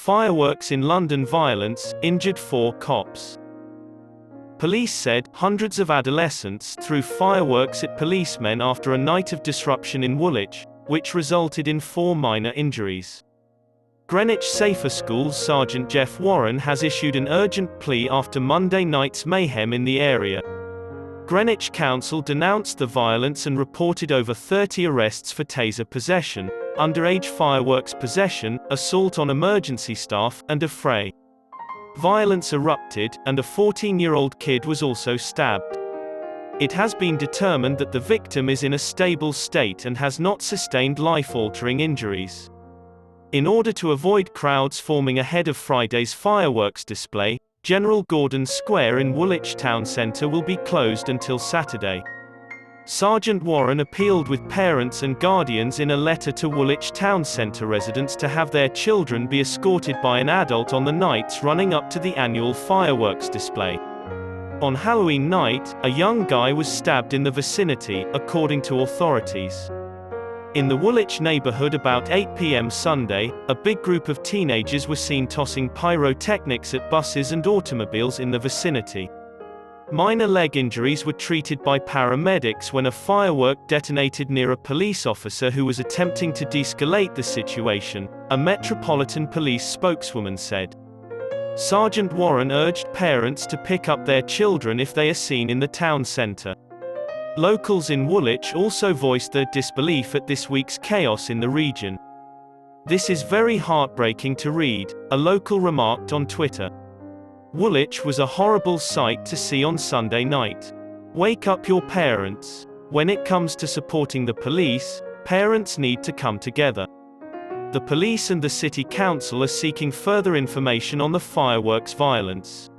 Fireworks in London violence, injured 4 cops. Police said hundreds of adolescents threw fireworks at policemen after a night of disruption in Woolwich, which resulted in 4 minor injuries. Greenwich Safer Schools Sergeant Jeff Warren has issued an urgent plea after Monday night's mayhem in the area. Greenwich Council denounced the violence and reported over 30 arrests for taser possession, underage fireworks possession, assault on emergency staff, and a fray. Violence erupted, and a 14-year-old kid was also stabbed. It has been determined that the victim is in a stable state and has not sustained life-altering injuries. In order to avoid crowds forming ahead of Friday's fireworks display, General Gordon Square in Woolwich Town Centre will be closed until Saturday. Sergeant Warren appealed with parents and guardians in a letter to Woolwich Town Centre residents to have their children be escorted by an adult on the nights running up to the annual fireworks display. On Halloween night, a young guy was stabbed in the vicinity, according to authorities. In the Woolwich neighbourhood about 8 p.m. Sunday, a big group of teenagers were seen tossing pyrotechnics at buses and automobiles in the vicinity. Minor leg injuries were treated by paramedics when a firework detonated near a police officer who was attempting to de-escalate the situation, a Metropolitan Police spokeswoman said. Sergeant Warren urged parents to pick up their children if they are seen in the town centre. Locals in Woolwich also voiced their disbelief at this week's chaos in the region. "This is very heartbreaking to read," a local remarked on Twitter. "Woolwich was a horrible sight to see on Sunday night. Wake up your parents. When it comes to supporting the police, parents need to come together." The police and the city council are seeking further information on the fireworks violence.